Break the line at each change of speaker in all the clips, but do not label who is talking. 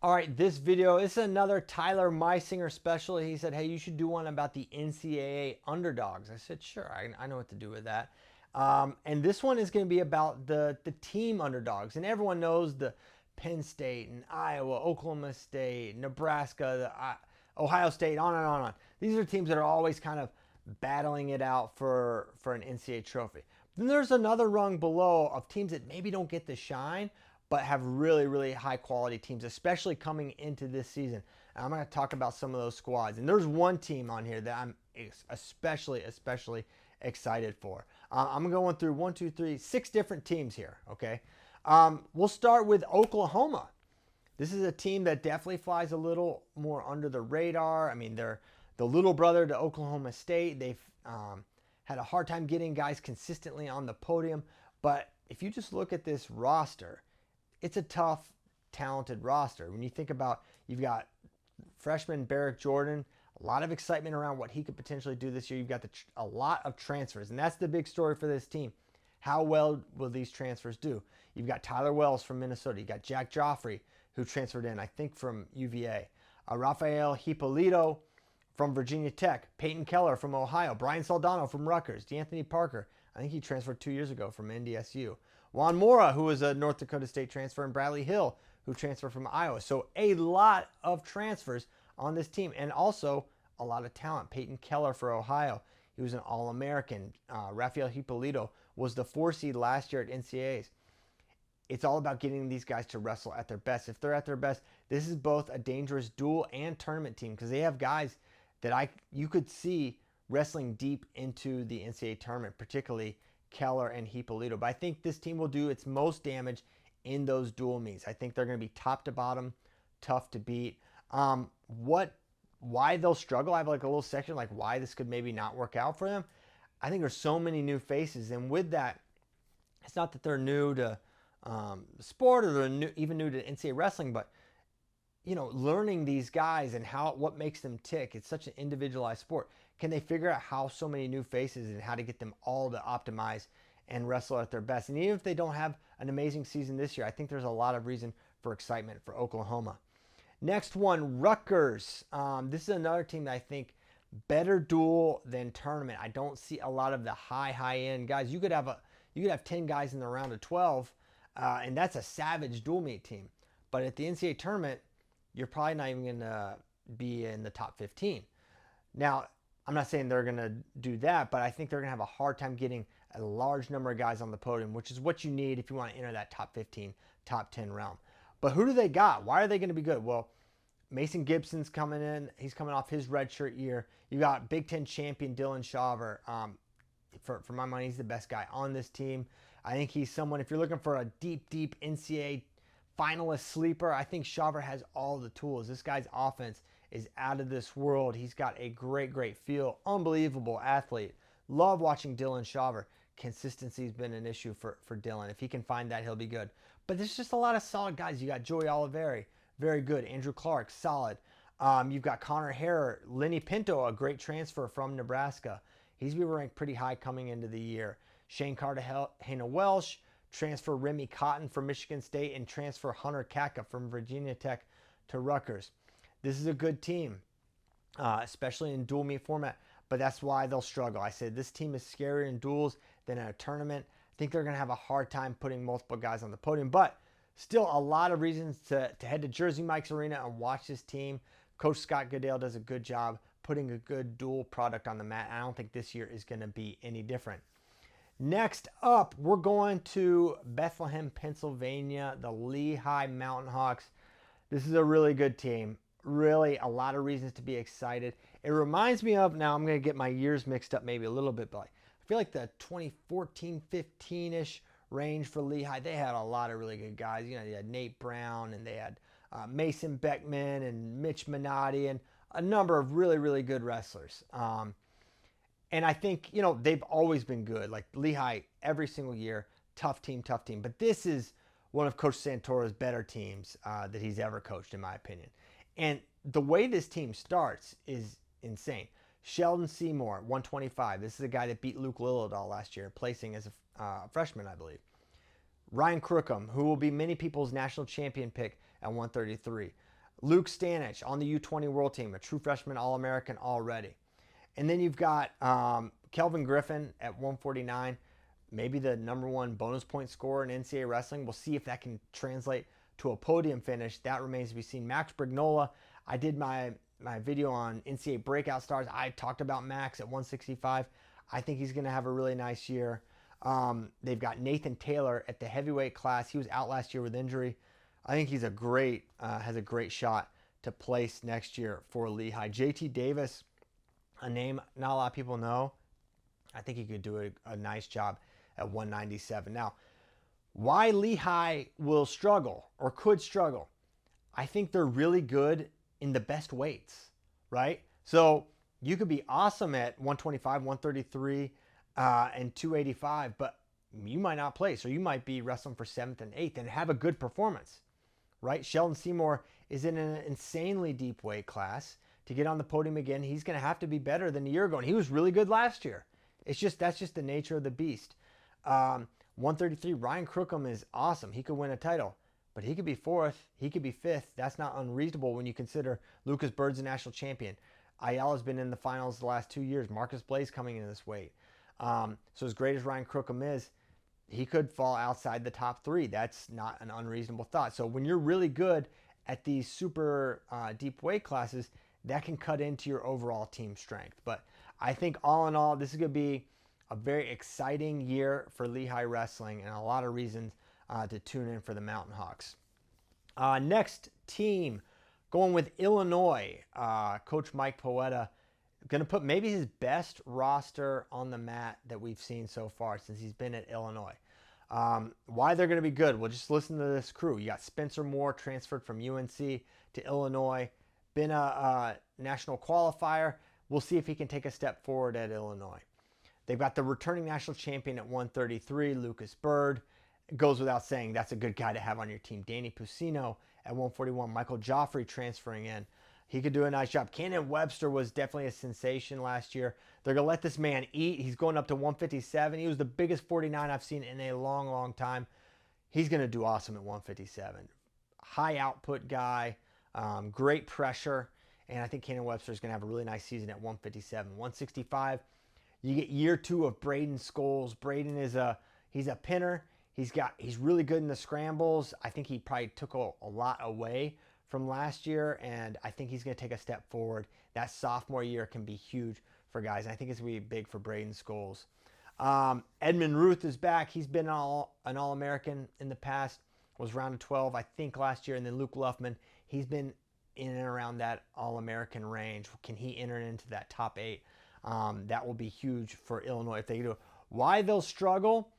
All right, this video, this is another Tyler Meisinger special. He said, hey, you should do one about the NCAA underdogs. I said, sure, I know what to do with that. And this one is going to be about the team underdogs. And everyone knows the Penn State and Iowa, Oklahoma State, Nebraska, Ohio State, on and on and on. These are teams that are always kind of battling it out for an NCAA trophy. Then there's another rung below of teams that maybe don't get the shine, but have really, really high quality teams, especially coming into this season. And I'm going to talk about some of those squads. And there's one team on here that I'm especially excited for. I'm going through 1, 2, 3, 6 different teams here, okay? We'll start with Oklahoma. This is a team that definitely flies a little more under the radar. I mean, they're the little brother to Oklahoma State. They've had a hard time getting guys consistently on the podium. But if you just look at this roster, it's a tough, talented roster. When you think about, you've got freshman Barrick Jordan, a lot of excitement around what he could potentially do this year. You've got a lot of transfers, and that's the big story for this team. How well will these transfers do? You've got Tyler Wells from Minnesota. You've got Jack Joffrey, who transferred in, I think, from UVA. Rafael Hipolito from Virginia Tech. Peyton Keller from Ohio. Brian Soldano from Rutgers. D'Anthony Parker, I think he transferred 2 years ago from NDSU. Juan Mora, who was a North Dakota State transfer, and Bradley Hill, who transferred from Iowa. So a lot of transfers on this team, and also a lot of talent. Peyton Keller for Ohio. He was an All-American. Rafael Hipolito was the 4 seed last year at NCAAs. It's all about getting these guys to wrestle at their best. If they're at their best, this is both a dangerous dual and tournament team, because they have guys that you could see wrestling deep into the NCAA tournament, particularly Keller and Hipolito. But I think this team will do its most damage in those dual meets. I think they're going to be top to bottom, tough to beat. Why they'll struggle, I have like a little section like why this could maybe not work out for them. I think there's so many new faces, and with that, it's not that they're new to sport, or they're even new to NCAA wrestling, but learning these guys and what makes them tick. It's such an individualized sport. Can they figure out how so many new faces and how to get them all to optimize and wrestle at their best? And even if they don't have an amazing season this year, I think there's a lot of reason for excitement for Oklahoma. Next one, Rutgers. This is another team that I think better dual than tournament. I don't see a lot of the high end guys. You could have 10 guys in the round of 12, and that's a savage dual meet team. But at the NCAA tournament, you're probably not even going to be in the top 15. Now, I'm not saying they're going to do that, but I think they're going to have a hard time getting a large number of guys on the podium, which is what you need if you want to enter that top 15, top 10 realm. But who do they got? Why are they going to be good? Well, Mason Gibson's coming in. He's coming off his redshirt year. You got Big Ten champion Dylan Shaver. For my money, he's the best guy on this team. I think he's someone, if you're looking for a deep NCAA finalist sleeper, I think Shaver has all the tools. This guy's offense is out of this world. He's got a great feel. Unbelievable athlete. Love watching Dylan Shaver. Consistency has been an issue for Dylan. If he can find that, he'll be good. But there's just a lot of solid guys. You got Joey Oliveri, very good. Andrew Clark, solid. You've got Connor Harrer. Lenny Pinto, a great transfer from Nebraska. He's been ranked pretty high coming into the year. Shane Cartagena Welsh, transfer Remy Cotton from Michigan State, and transfer Hunter Kaka from Virginia Tech to Rutgers. This is a good team, especially in dual meet format, but that's why they'll struggle. I said this team is scarier in duels than in a tournament. I think they're going to have a hard time putting multiple guys on the podium, but still a lot of reasons to head to Jersey Mike's Arena and watch this team. Coach Scott Goodale does a good job putting a good dual product on the mat. I don't think this year is going to be any different. Next up, we're going to Bethlehem, Pennsylvania, the Lehigh Mountain Hawks. This is a really good team. Really, a lot of reasons to be excited. It reminds me of, now I'm going to get my years mixed up maybe a little bit, but I feel like the 2014, 15-ish range for Lehigh, they had a lot of really good guys. They had Nate Brown, and they had Mason Beckman and Mitch Minotti, and a number of really good wrestlers. And I think, they've always been good. Like Lehigh, every single year, tough team. But this is one of Coach Santoro's better teams that he's ever coached, in my opinion. And the way this team starts is insane. Sheldon Seymour, 125. This is a guy that beat Luke Lillidahl last year, placing as a freshman, I believe. Ryan Crookham, who will be many people's national champion pick at 133. Luke Stanich on the U20 World Team, a true freshman All-American already. And then you've got Kelvin Griffin at 149, maybe the #1 bonus point scorer in NCAA wrestling. We'll see if that can translate to a podium finish. That remains to be seen. Max Brignola, I did my video on NCAA breakout stars. I talked about Max at 165. I think he's going to have a really nice year. They've got Nathan Taylor at the heavyweight class. He was out last year with injury. I think he's has a great shot to place next year for Lehigh. JT Davis, a name not a lot of people know. I think he could do a nice job at 197. Now, why Lehigh will struggle or could struggle? I think they're really good in the best weights, right? So you could be awesome at 125, 133, and 285, but you might not place, or you might be wrestling for 7th and 8th and have a good performance, right? Sheldon Seymour is in an insanely deep weight class. To get on the podium again, he's going to have to be better than a year ago, and he was really good last year. That's just the nature of the beast. 133, Ryan Crookham is awesome. He could win a title, but he could be 4th. He could be 5th. That's not unreasonable when you consider Lucas Bird's a national champion. Ayala's been in the finals the last 2 years. Marcus Blaze coming into this weight. So as great as Ryan Crookham is, he could fall outside the top 3. That's not an unreasonable thought. So when you're really good at these super deep weight classes, that can cut into your overall team strength. But I think all in all, this is going to be a very exciting year for Lehigh Wrestling and a lot of reasons to tune in for the Mountain Hawks. Next team, going with Illinois. Coach Mike Poeta going to put maybe his best roster on the mat that we've seen so far since he's been at Illinois. Why they're going to be good? Well, just listen to this crew. You got Spencer Moore, transferred from UNC to Illinois, been a national qualifier. We'll see if he can take a step forward at Illinois. They've got the returning national champion at 133, Lucas Bird. It goes without saying, that's a good guy to have on your team. Danny Pusino at 141. Michael Joffrey transferring in. He could do a nice job. Cannon Webster was definitely a sensation last year. They're going to let this man eat. He's going up to 157. He was the biggest 49 I've seen in a long, long time. He's going to do awesome at 157. High output guy, great pressure, and I think Cannon Webster is going to have a really nice season at 157. 165, you get year 2 of Braden Scholes. Braden he's a pinner. He's really good in the scrambles. I think he probably took a lot away from last year, and I think he's going to take a step forward. That sophomore year can be huge for guys. I think it's going to be big for Braden Scholes. Edmund Ruth is back. He's been an All-American in the past. Was round of 12, I think, last year. And then Luke Luffman, he's been in and around that All-American range. Can he enter into that top 8? That will be huge for Illinois if they do. Why they'll struggle?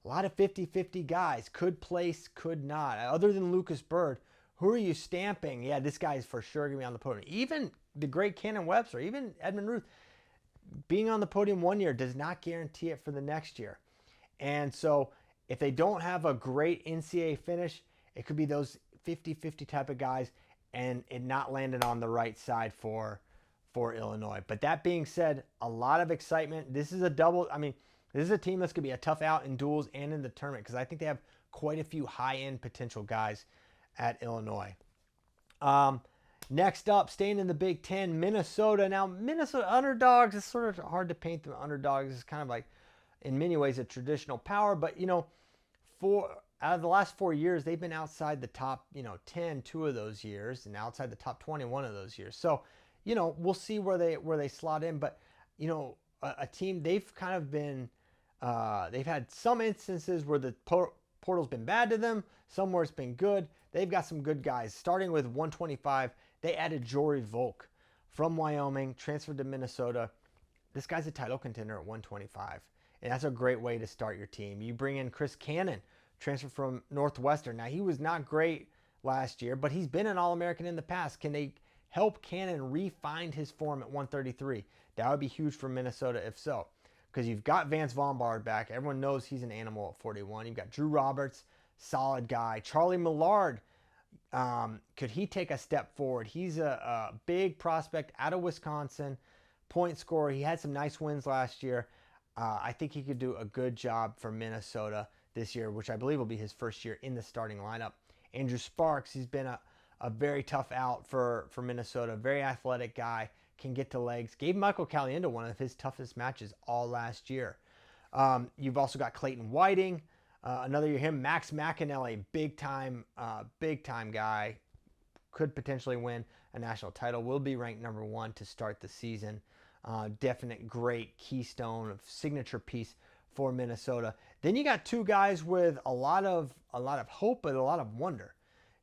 A lot of 50-50 guys. Could place, could not. Other than Lucas Bird, who are you stamping? Yeah, this guy is for sure going to be on the podium. Even the great Cannon Webster, even Edmund Ruth, being on the podium one year does not guarantee it for the next year. And so if they don't have a great NCAA finish, it could be those 50-50 type of guys and it not landing on the right side for Illinois. But that being said, a lot of excitement. This is a this is a team that's going to be a tough out in duels and in the tournament because I think they have quite a few high-end potential guys at Illinois. Next up, staying in the Big Ten, Minnesota. Now, Minnesota Underdogs is sort of hard to paint them Underdogs. It's kind of like, in many ways, a traditional power. But, out of the last 4 years, they've been outside the top, 10, 2 of those years, and outside the top 21 of those years. So, we'll see where they slot in. But, a team, they've kind of been, they've had some instances where the portal's been bad to them, some where it's been good. They've got some good guys. Starting with 125, they added Jory Volk from Wyoming, transferred to Minnesota. This guy's a title contender at 125, and that's a great way to start your team. You bring in Chris Cannon, transferred from Northwestern. Now, he was not great last year, but he's been an All-American in the past. Can they help Cannon re-find his form at 133? That would be huge for Minnesota if so, because you've got Vance Vombard back. Everyone knows he's an animal at 41. You've got Drew Roberts, solid guy. Charlie Millard, could he take a step forward? He's a big prospect out of Wisconsin, point scorer. He had some nice wins last year. I think he could do a good job for Minnesota this year, which I believe will be his first year in the starting lineup. Andrew Sparks, he's been a very tough out for Minnesota. Very athletic guy, can get to legs. Gave Michael Caliendo one of his toughest matches all last year. You've also got Clayton Whiting, another year him. Max McAnally, big time guy, could potentially win a national title. Will be ranked number 1 to start the season. Definite great keystone of signature piece for Minnesota. Then you got 2 guys with a lot of hope but a lot of wonder.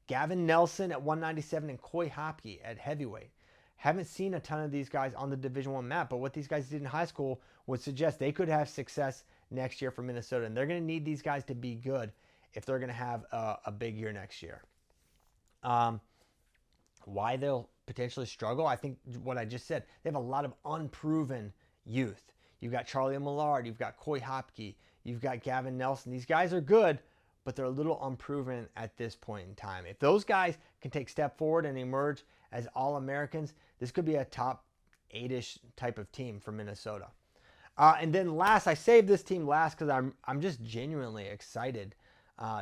Gavin Nelson at 197 and Coy Hopke at heavyweight. Haven't seen a ton of these guys on the Division I map, but what these guys did in high school would suggest they could have success next year for Minnesota, and they're going to need these guys to be good if they're going to have a big year next year. Why they'll potentially struggle, I think what I just said, they have a lot of unproven youth. You've got Charlie Millard, you've got Coy Hopke, you've got Gavin Nelson. These guys are good, but they're a little unproven at this point in time. If those guys can take a step forward and emerge as All-Americans, this could be a top 8-ish type of team for Minnesota. And then last, I saved this team last because I'm just genuinely excited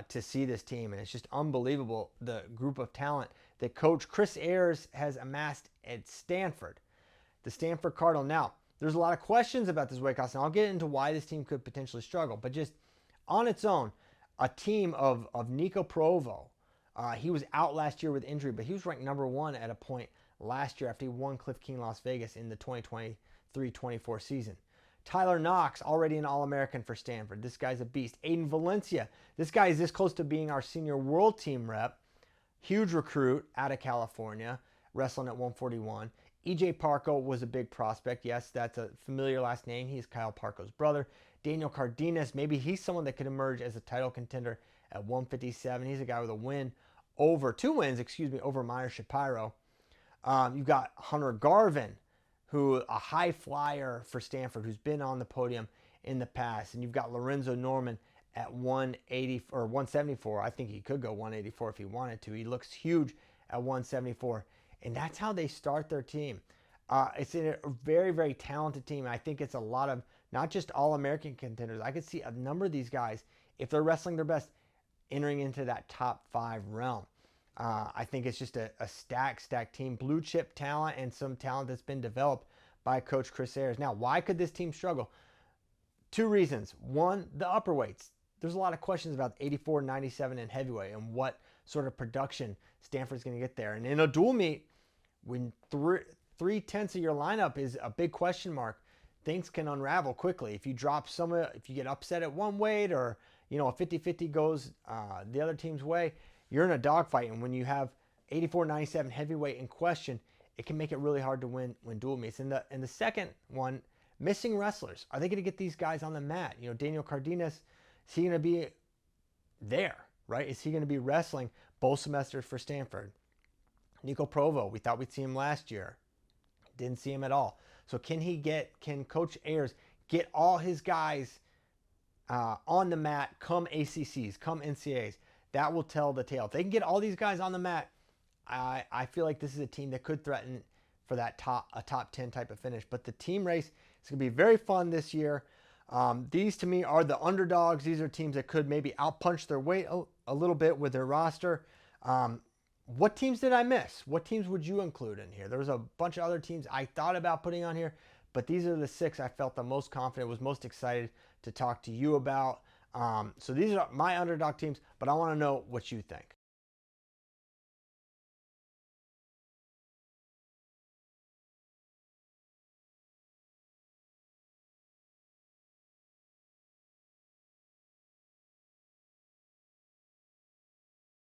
to see this team, and it's just unbelievable the group of talent that Coach Chris Ayers has amassed at Stanford, the Stanford Cardinal. Now, there's a lot of questions about this weight class, and I'll get into why this team could potentially struggle, but just on its own, a team of Nico Provo. He was out last year with injury, but he was ranked number 1 at a point last year after he won Cliff King Las Vegas in the 2023-24 season. Tyler Knox, already an All-American for Stanford. This guy's a beast. Aiden Valencia. This guy is this close to being our senior world team rep. Huge recruit out of California, wrestling at 141. EJ Parco was a big prospect. Yes, that's a familiar last name. He's Kyle Parco's brother. Daniel Cardenas, maybe he's someone that could emerge as a title contender at 157. He's a guy with two wins over Meyer Shapiro. You've got Hunter Garvin, who a high flyer for Stanford, who's been on the podium in the past. And you've got Lorenzo Norman at 180 or 174. I think he could go 184 if he wanted to. He looks huge at 174. And that's how they start their team. It's a very, very talented team. I think it's a lot of not just All-American contenders. I could see a number of these guys, if they're wrestling their best, entering into that top 5 realm. I think it's just a stacked team, blue chip talent, and some talent that's been developed by Coach Chris Ayers. Now, why could this team struggle? 2 reasons. One, the upper weights. There's a lot of questions about 84, 97, and heavyweight and what sort of production Stanford's going to get there. And in a dual meet, when 3/10 of your lineup is a big question mark, things can unravel quickly. If you drop if you get upset at one weight, or a 50-50 goes the other team's way, you're in a dogfight. And when you have 84, 97 heavyweight in question, it can make it really hard to win dual meets. And the second one, missing wrestlers. Are they going to get these guys on the mat? Daniel Cardenas, is he going to be there, right? Is he going to be wrestling both semesters for Stanford? Nico Provo, we thought we'd see him last year. Didn't see him at all. So can Coach Ayers get all his guys on the mat come ACCs, come NCAAs? That will tell the tale. If they can get all these guys on the mat, I feel like this is a team that could threaten for that top 10 type of finish. But the team race is going to be very fun this year. These, to me, are the underdogs. These are teams that could maybe outpunch their weight a little bit with their roster. What teams did I miss? What teams would you include in here? There was a bunch of other teams I thought about putting on here, but these are the 6 I felt the most confident, was most excited to talk to you about. So these are my underdog teams, but I want to know what you think.